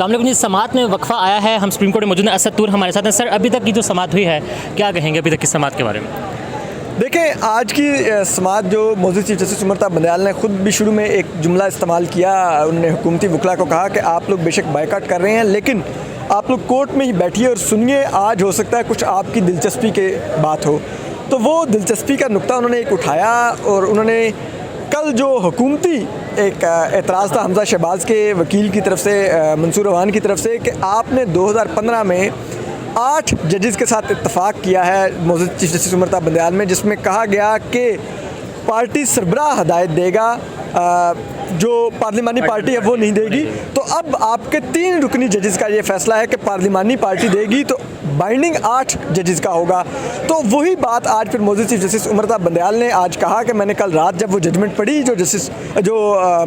कामले जी, समाअत में वक्फा आया है, हम सुप्रीम कोर्ट में मौजूद हैं, असद तूर हमारे साथ हैं। सर, अभी तक की जो समाअत हुई है, क्या कहेंगे अभी तक की समाअत के बारे में? देखें, आज की समाअत जो मौजूद चीफ जस्टिस उमर ताब बंदयाल ने खुद भी शुरू में एक जुमला इस्तेमाल किया। उन्होंने हुकूमती वकला को कहा कि आप लोग बेशक बायकॉट कर रहे हैं, लेकिन आप लोग कोर्ट में ही बैठिए और सुनिए, आज हो सकता है कुछ आपकी दिलचस्पी के बात हो। तो वो दिलचस्पी का नुक्ता उन्होंने एक उठाया और उन्होंने कल जो हुकूमती एक एतराज़ था हमजा शहबाज के वकील की तरफ से, मंसूर अवान की तरफ से, कि आपने 2015 में 8 जजेस के साथ इत्तफाक किया है मौजूद चीफ जस्टिस उमर ताब बंदयाल में, जिसमें कहा गया कि पार्टी सरबराह हदायत देगा, जो पार्लिमानी पार्टी है वो नहीं देगी। तो अब आपके 3 रुकनी जजेस का ये फैसला है कि पार्लिमानी पार्टी देगी तो बाइंडिंग 8 जजेस का होगा। तो वही बात आज फिर मौजूद चीफ जस्टिस उमर ताब बंदयाल ने आज कहा कि मैंने कल रात जब वो जजमेंट पढ़ी जो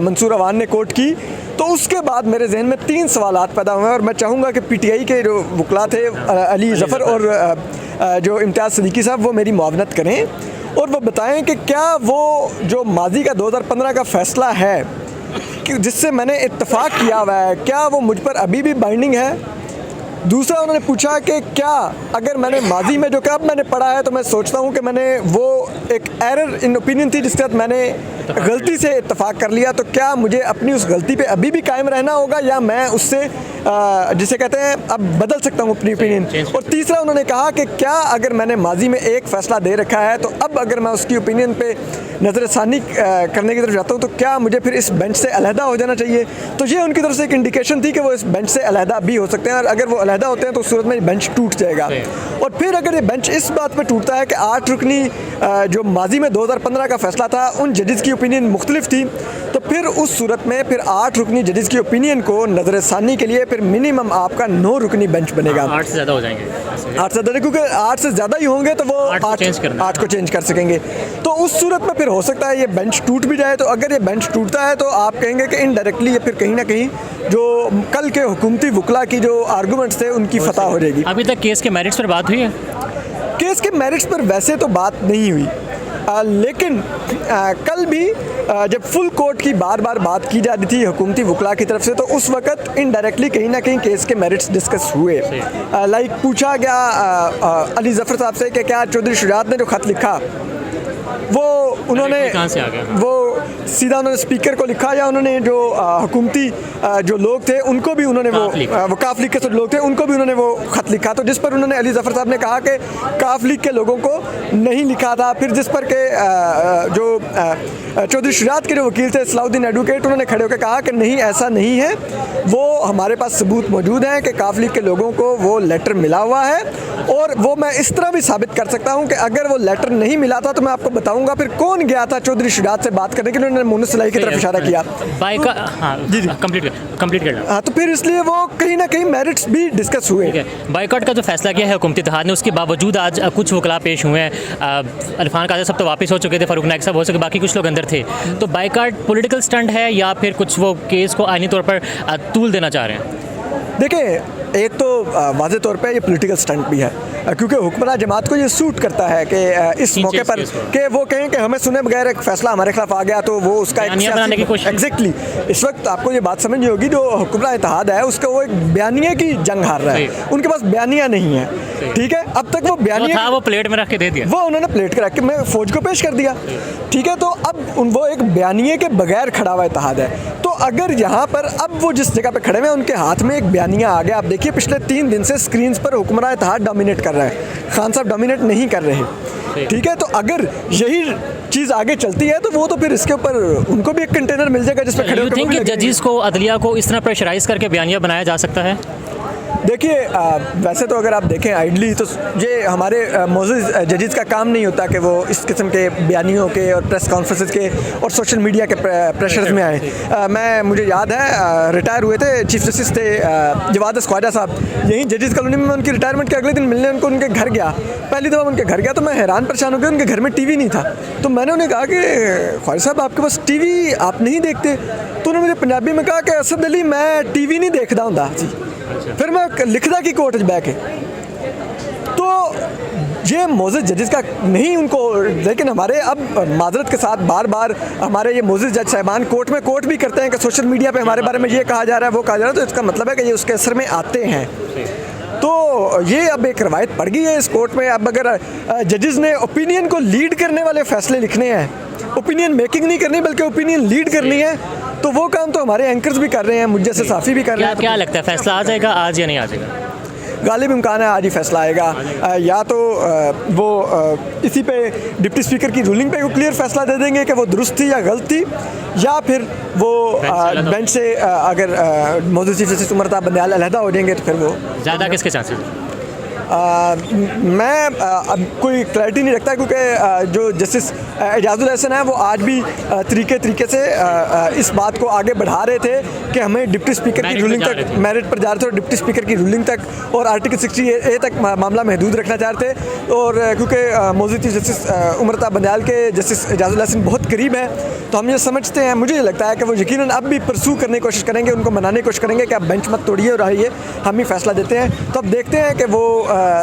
मंसूर अवान ने कोर्ट की, तो उसके बाद मेरे जहन में 3 सवालात पैदा हुए और मैं चाहूँगा कि पीटीआई के जो वकला थे अली ज़फ़र और जो इम्तियाज़ सदीकी साहब, वो मेरी मुआवनत करें और वो बताएं कि क्या वो जो माजी का 2015 का फ़ैसला है कि जिससे मैंने इत्तफाक किया हुआ है, क्या वो मुझ पर अभी भी बाइंडिंग है। दूसरा उन्होंने पूछा कि क्या अगर मैंने माजी में जो कि अब मैंने पढ़ा है तो मैं सोचता हूँ कि मैंने वो एक एरर इन ओपिनियन थी जिसके साथ मैंने गलती से इत्तफाक कर लिया, तो क्या मुझे अपनी उस गलती पे अभी भी कायम रहना होगा या मैं उससे जिसे कहते हैं अब बदल सकता हूँ अपनी ओपिनियन। और तीसरा उन्होंने कहा कि क्या अगर मैंने माजी में एक फ़ैसला दे रखा है तो अब अगर मैं उसकी ओपिनियन पे नज़रसानी करने की तरफ जाता हूँ तो क्या मुझे फिर इस बेंच से अलहदा हो जाना चाहिए। तो ये उनकी तरफ से एक इंडिकेशन थी कि वो इस बेंच से अलहदा भी हो सकते हैं, और अगर वो अलहदा होते हैं तो उस सूरत में बेंच टूट जाएगा। और फिर अगर ये बेंच इस बात पर टूटता है कि 8 रुकनी जो माजी में 2015 का फैसला था उन जजेस की ओपिनियन मुख्तलिफ थी, तो फिर उस सूरत में फिर 8 रुकनी जजेस की ओपिनियन को नज़रसानी के लिए फिर मिनिमम आपका 9 रुकनी बेंच बनेगा। 8 से ज़्यादा हो जाएंगे, 8 से ज़्यादा, क्योंकि 8 से ज़्यादा ही होंगे तो वो 8 को चेंज कर सकेंगे। तो उस सूरत में फिर हो सकता है ये बेंच टूट भी जाए। तो अगर ये बेंच टूटता है तो आप कहेंगे कि इनडायरेक्टली ये फिर कहीं ना कहीं जो कल के हुकूमती वकला की जो आर्गूमेंट्स थे उनकी फतह हो जाएगी। अभी तक केस के मेरिट्स पर बात हुई है? केस के मेरिट्स पर वैसे तो बात नहीं हुई, लेकिन कल भी जब फुल कोर्ट की बार बार बात की जा रही थी हुकूमती वकला की तरफ से, तो उस वक्त इनडायरेक्टली कहीं ना कहीं केस के मेरिट्स डिस्कस हुए। लाइक पूछा गया अली ज़फ़र साहब से कि क्या चौधरी शुजात ने जो ख़त लिखा वो उन्होंने वो सीधा उन्होंने स्पीकर को लिखा या उन्होंने जो हुकूमती जो लोग थे उनको भी उन्होंने वो काफ लीग के लोग थे उनको भी उन्होंने वो ख़त लिखा। तो जिस पर उन्होंने अली ज़फ़र साहब ने कहा कि काफ लीग के लोगों को नहीं लिखा था। फिर जिस पर के जो चौधरी शुजात के जो वकील थे सलाउद्दीन एडवोकेट, उन्होंने खड़े होकर कहा कि नहीं, ऐसा नहीं है, वो हमारे पास सबूत मौजूद हैं कि काफ लीग के लोगों को वो लेटर मिला हुआ है, और वो मैं इस तरह भी साबित कर सकता हूँ कि अगर वो लेटर नहीं मिला था तो मैं आपको बताऊंगा फिर कौन गया था चौधरी शुजात से बात करने के लिए। उन्होंने मुन्नस सलाही की तरफ इशारा किया। कंप्लीट करना। हाँ, तो फिर इसलिए वो कहीं ना कहीं मेरिट्स भी डिस्कस हुए। बाइकॉट का जो फैसला किया है हुकूमती इत्तेहाद ने, उसके बावजूद आज कुछ वकला पेश हुए हैं। इरफान कादिर सब तो वापस हो चुके थे, फारूक नाइक साहब हो सके, बाकी कुछ लोग अंदर थे। तो बाइकॉट पॉलिटिकल स्टंट है या फिर कुछ वो केस को आईनी तौर पर तूल देना चाह रहे हैं? देखिए, एक तो वाज़े तौर पे ये पॉलिटिकल स्टंट भी है, क्योंकि हुक्मरान जमात को ये सूट करता है कि इस मौके पर कि वो कहें कि हमें सुने बगैर एक फैसला हमारे खिलाफ आ गया तो वो उसका बनाने की कोशिश। एग्जैक्टली इस वक्त आपको ये बात समझनी होगी, जो हुक्मरान इत्तेहाद है उसका वो एक बयानिए की जंग हार रहा है। उनके पास बयानिया नहीं है, ठीक है। अब तक वो बयानिया वो प्लेट में रख के दे दिया, वो उन्होंने प्लेट के रख के मैं फौज को पेश कर दिया, ठीक है। तो अब वो एक बयानिए के बगैर खड़ा हुआ इत्तेहाद है। तो अगर यहाँ पर अब वो जिस जगह पे खड़े हुए हैं उनके हाथ में एक बयानिया आ गया। आप देखिए पिछले 3 दिन से स्क्रीन पर हुक्मरान इत्तेहाद डोमिनेट कर रहा है, खान साहब डोमिनेट नहीं कर रहे, ठीक है। तो अगर यही चीज़ आगे चलती है तो वो तो फिर इसके ऊपर उनको भी एक कंटेनर मिल जाएगा जिस पर खड़े होकर जजेस को, अदलिया को इस तरह प्रेशराइज करके बयानिया बनाया जा सकता है। देखिए, वैसे तो अगर आप देखें आइडली तो ये हमारे मौजूद जजेस का काम नहीं होता कि वो इस किस्म के बयानियों के और प्रेस कॉन्फ्रेंसेस के और सोशल मीडिया के प्रेशर्स में आए। मुझे याद है रिटायर हुए थे चीफ जस्टिस थे जवाद ख्वाजा साहब, यहीं जजेस कॉलोनी में उनकी रिटायरमेंट के अगले दिन मिलने उनको उनके घर गया। पहली दफ़ा उनके घर गया तो मैं हैरान परेशान हो गया, उनके घर में टीवी नहीं था। तो मैंने उन्हें कहा कि ख्वाजा साहब आपके पास टीवी आप नहीं देखते? तो उन्होंने मुझे पंजाबी में कहा कि असद अली मैं टीवी नहीं देखता हूँ जी। फिर मैं लिखदा की कोर्ट च बह के। तो ये मोजिज़ जजेस का नहीं उनको, लेकिन हमारे अब माजरत के साथ बार बार हमारे ये मोजिज़ जज साहिबान कोर्ट भी करते हैं कि सोशल मीडिया पे हमारे बारे में ये कहा जा रहा है वो कहा जा रहा है, तो इसका मतलब है कि ये उसके असर में आते हैं। तो ये अब एक रवायत पड़ गई है इस कोर्ट में। अब अगर जजेस ने ओपिनियन को लीड करने वाले फैसले लिखने हैं, ओपिनियन मेकिंग नहीं करनी बल्कि ओपिनियन लीड करनी है, तो वो काम तो हमारे एंकर्स भी कर रहे हैं, मुझे से साफ़ी भी कर रहे हैं। क्या लगता है फैसला आ जाएगा आज या नहीं आ जाएगा? गालिब इम्कान है आज ही फैसला आएगा। या तो वो इसी पे डिप्टी स्पीकर की रूलिंग पे वो क्लियर फैसला दे देंगे कि वो दुरुस्त थी या गलत थी, या फिर वो बेंच से अगर मौजूद चीफ जस्टिस उमर ताब बंदयाल अलहदा हो जाएंगे तो फिर वो ज़्यादा किसके चांसेस? मैं अब कोई क्लैरिटी नहीं रखता, क्योंकि जो जस्टिस एजाजुल हसन है वो आज भी तरीके से इस बात को आगे बढ़ा रहे थे कि हमें डिप्टी स्पीकर की रूलिंग तक मेरिट पर जा रहे थे, और डिप्टी स्पीकर की रूलिंग तक और आर्टिकल 60A तक मामला महदूद रखना चाहते थे। और क्योंकि मौजूद चीफ जस्टिस उमर ताब बंदयाल के जस्टिस एजाजुल हसन बहुत करीब हैं, तो हम ये समझते हैं, मुझे लगता है कि वो यकीनन अब भी परसू करने की कोशिश करेंगे, उनको मनाने की कोशिश करेंगे कि आप बेंच मत तोड़िए और आइए, हम ही फैसला देते हैं। तो अब देखते हैं कि वो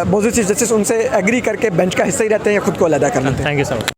मौजूद चीफ जस्टिस उनसे एग्री करके बेंच का हिस्सा ही रहते हैं या खुद को अलहदा कर लेते हैं। Thank you so much.